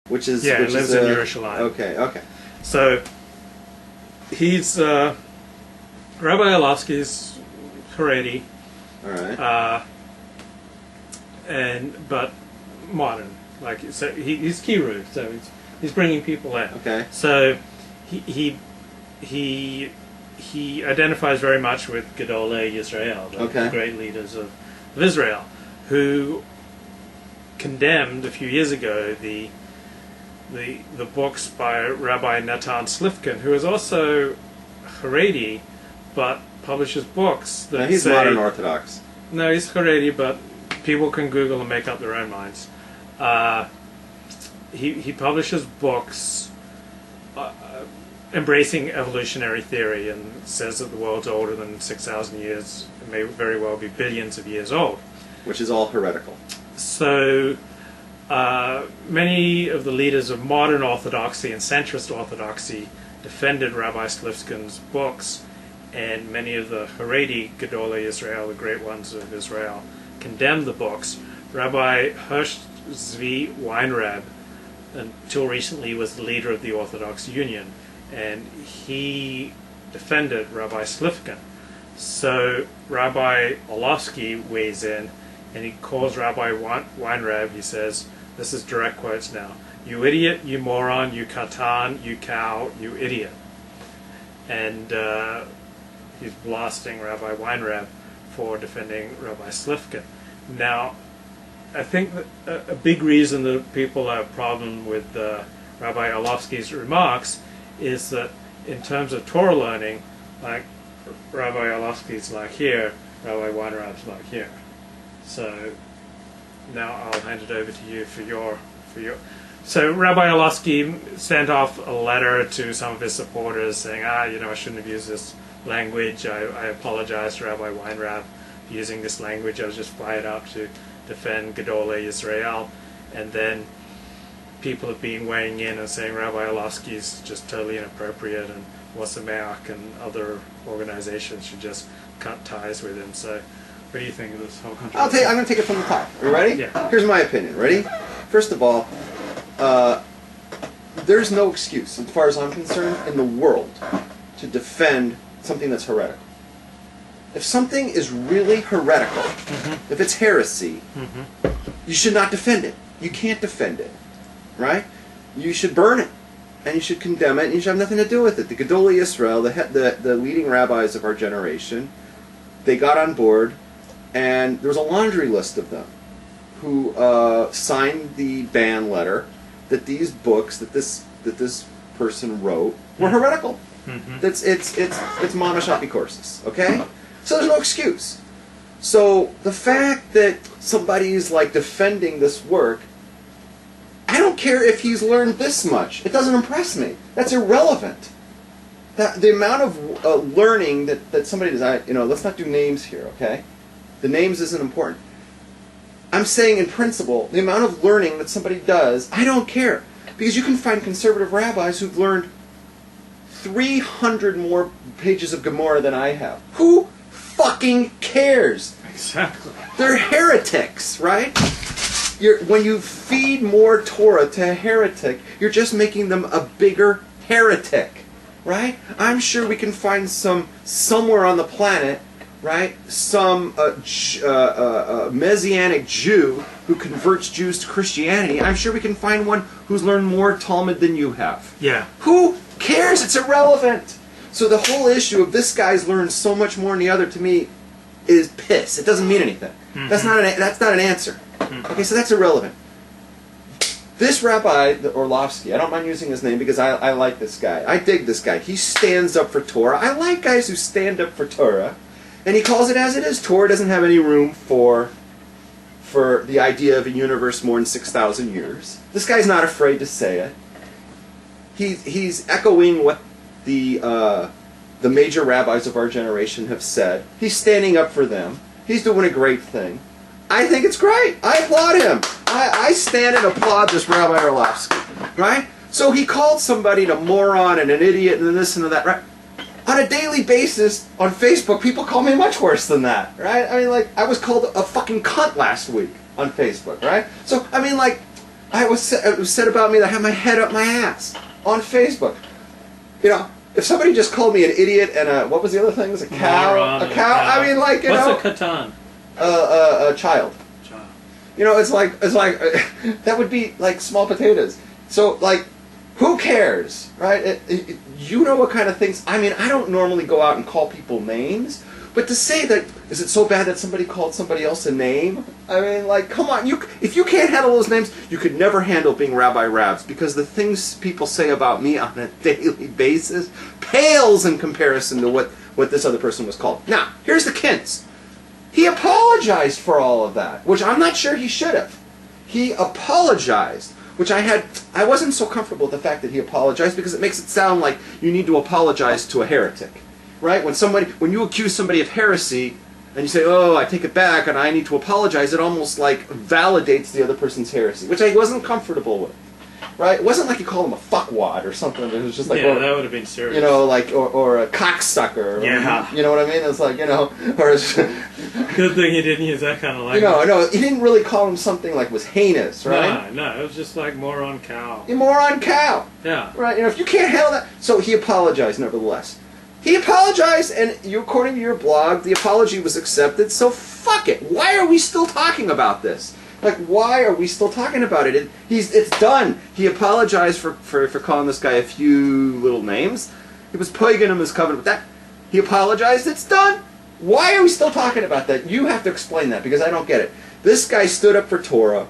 Which is he lives in Yerushalayim. Okay. So he's Rabbi Orlovsky's Haredi. All right. But modern, so he's Kiruv, so he's bringing people in. Okay. So he identifies very much with Gedolei Yisrael, the great leaders of Israel, who condemned a few years ago the books by Rabbi Natan Slifkin, who is also Haredi, but publishes books that he's modern Orthodox. No, he's Haredi, but people can Google and make up their own minds. He publishes books embracing evolutionary theory and says that the world's older than 6,000 years. It may very well be billions of years old. Which is all heretical. So many of the leaders of modern orthodoxy and centrist orthodoxy defended Rabbi Slifkin's books, and many of the Haredi Gedolei Israel, the great ones of Israel, condemned the books. Rabbi Hirsch Zvi Weinreb, until recently, was the leader of the Orthodox Union, and he defended Rabbi Slifkin. So Rabbi Orlovsky weighs in, and he calls Rabbi Weinreb, he says, this is direct quotes now, "You idiot, you moron, you katan, you cow, you idiot." And he's blasting Rabbi Weinreb for defending Rabbi Slifkin. Now, I think that a big reason that people have a problem with Rabbi Orlovsky's remarks is that in terms of Torah learning, like Rabbi Orlovsky's like here, Rabbi Weinreb's like here. So now I'll hand it over to you for your. So Rabbi Orlovsky sent off a letter to some of his supporters saying, I shouldn't have used this language. I apologize to Rabbi Weinreb for using this language. I was just fired up to defend Gedolei Israel. And then people have been weighing in and saying Rabbi Orlovsky is just totally inappropriate, and Wasameach and other organizations should just cut ties with him. So what do you think of this whole controversy? I'm going to take it from the top. Are you ready? Yeah. Here's my opinion. Ready? First of all, there's no excuse, as far as I'm concerned, in the world to defend something that's heretical. If something is really heretical, if it's heresy, you should not defend it. You can't defend it, right? You should burn it, and you should condemn it, and you should have nothing to do with it. The Gedolei Israel, the leading rabbis of our generation, they got on board, and there was a laundry list of them who signed the ban letter that these books that this person wrote were heretical. It's mamash apikoursis, okay? So there's no excuse. So the fact that somebody's like defending this work, I don't care if he's learned this much. It doesn't impress me. That's irrelevant. The amount of learning that somebody does, let's not do names here, okay? The names isn't important. I'm saying in principle, the amount of learning that somebody does, I don't care. Because you can find conservative rabbis who've learned 300 more pages of Gemara than I have. Who fucking cares? Exactly. They're heretics, right? When you feed more Torah to a heretic, you're just making them a bigger heretic, right? I'm sure we can find somewhere on the planet, right? Some Messianic Jew who converts Jews to Christianity. I'm sure we can find one who's learned more Talmud than you have. Yeah. Who cares? It's irrelevant. So the whole issue of this guy's learned so much more than the other, to me, is piss. It doesn't mean anything. That's not an answer. Okay, so that's irrelevant. This Rabbi Orlovsky, I don't mind using his name because I like this guy. I dig this guy. He stands up for Torah. I like guys who stand up for Torah. And he calls it as it is. Torah doesn't have any room for the idea of a universe more than 6,000 years. This guy's not afraid to say it. He's echoing what the major rabbis of our generation have said. He's standing up for them. He's doing a great thing. I think it's great. I applaud him. I stand and applaud this Rabbi Orlovsky, right? So he called somebody a moron and an idiot and this and that, right? On a daily basis on Facebook, people call me much worse than that, right? I mean, like, I was called a fucking cunt last week on Facebook, right? So, I mean, like, it was said about me that I had my head up my ass on Facebook. You know, if somebody just called me an idiot and what was the other thing? It was a cow. Moron, a cow. I mean, like, What's a katan? A child. You know, it's like that would be like small potatoes. So, like, who cares, right? You know what kind of things. I mean, I don't normally go out and call people names, but to say that, is it so bad that somebody called somebody else a name? I mean, like, come on. If you can't handle those names, you could never handle being Rabbi Rabbs, because the things people say about me on a daily basis pales in comparison to what this other person was called. Now, here's the kints. He apologized for all of that, which I'm not sure he should have. He apologized, which I wasn't so comfortable with the fact that he apologized, because it makes it sound like you need to apologize to a heretic, right? When you accuse somebody of heresy and you say, "Oh, I take it back and I need to apologize," it almost like validates the other person's heresy, which I wasn't comfortable with. Right? It wasn't like you called him a fuckwad or something. It was just like, yeah, that would have been serious. You know, like, or a cocksucker. Yeah. You know what I mean? It's like, you know, or good thing he didn't use that kind of language. No, he didn't really call him something like was heinous, right? No, it was just like moron cow. You moron cow. Yeah. Right. You know, if you can't handle that, so he apologized nevertheless. He apologized, and according to your blog, the apology was accepted. So fuck it. Why are we still talking about this? Like, why are we still talking about it? It's done. He apologized for calling this guy a few little names. He was plaguing him as covenant with that. He apologized. It's done. Why are we still talking about that? You have to explain that, because I don't get it. This guy stood up for Torah.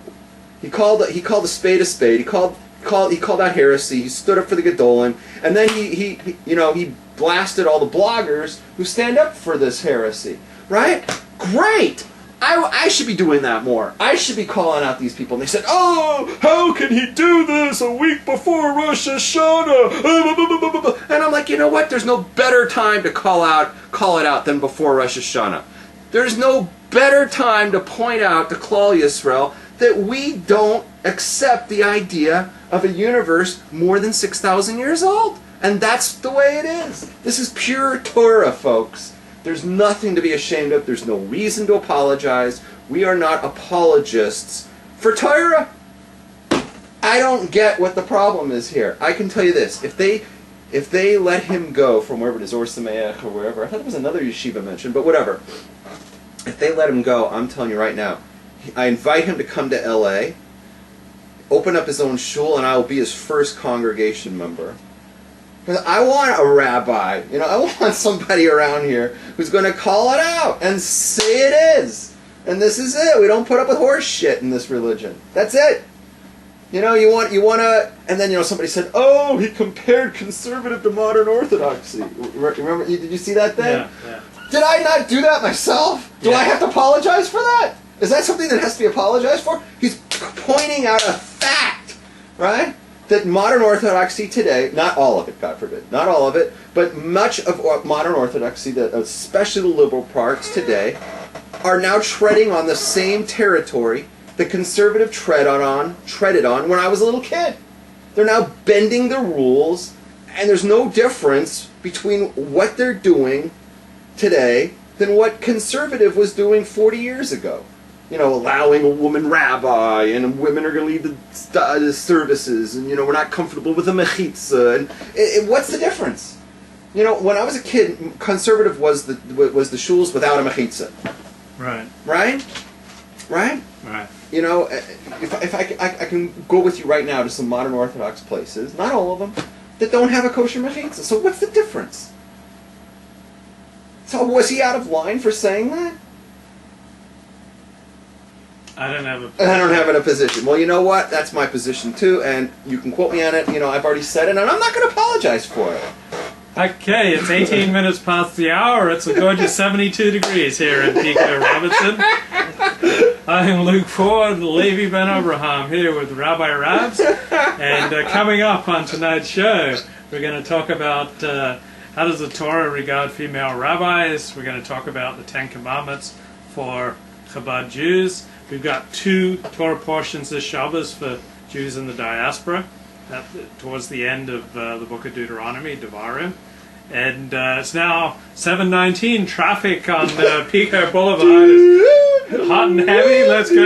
He called a spade a spade. He called out heresy. He stood up for the Gedolim, and then he blasted all the bloggers who stand up for this heresy. Right? Great. I should be doing that more. I should be calling out these people. And they said, "Oh, how can he do this a week before Rosh Hashanah?" And I'm like, you know what? There's no better time to call it out than before Rosh Hashanah. There's no better time to point out to Klal Yisrael that we don't accept the idea of a universe more than 6,000 years old. And that's the way it is. This is pure Torah, folks. There's nothing to be ashamed of. There's no reason to apologize. We are not apologists for Torah. I don't get what the problem is here. I can tell you this. If they let him go from wherever it is, Or Sameach or wherever, I thought there was another yeshiva mentioned, but whatever. If they let him go, I'm telling you right now, I invite him to come to L.A., open up his own shul, and I will be his first congregation member. Because I want a rabbi, I want somebody around here who's going to call it out and say it is. And this is it. We don't put up with horse shit in this religion. That's it. You want to, and then, somebody said, "Oh, he compared conservative to modern orthodoxy." Remember, did you see that thing? Yeah. Did I not do that myself? Do I have to apologize for that? Is that something that has to be apologized for? He's pointing out a fact, right? That modern orthodoxy today, not all of it, God forbid, not all of it, but much of modern orthodoxy, especially the liberal parts today, are now treading on the same territory the conservative treaded on when I was a little kid. They're now bending the rules, and there's no difference between what they're doing today than what conservative was doing 40 years ago. Allowing a woman rabbi, and women are going to lead the services, and, we're not comfortable with a mechitza. And what's the difference? When I was a kid, conservative was the shuls without a mechitza. Right. Right? Right? Right. If I can go with you right now to some modern Orthodox places, not all of them, that don't have a kosher mechitza. So what's the difference? So was he out of line for saying that? I don't have a position. Well, you know what? That's my position too, and you can quote me on it. I've already said it, and I'm not going to apologize for it. Okay, it's 18 minutes past the hour. It's a gorgeous 72 degrees here in Pico Robinson. I am Luke Ford, Levi Ben Abraham, here with Rabbi Rabbs. And coming up on tonight's show, we're going to talk about how does the Torah regard female rabbis. We're going to talk about the Ten Commandments for Chabad Jews. We've got 2 Torah portions this Shabbos for Jews in the diaspora, towards the end of the book of Deuteronomy, Devarim. And it's now 7:19. Traffic on Pico Boulevard is hot and heavy. Let's go.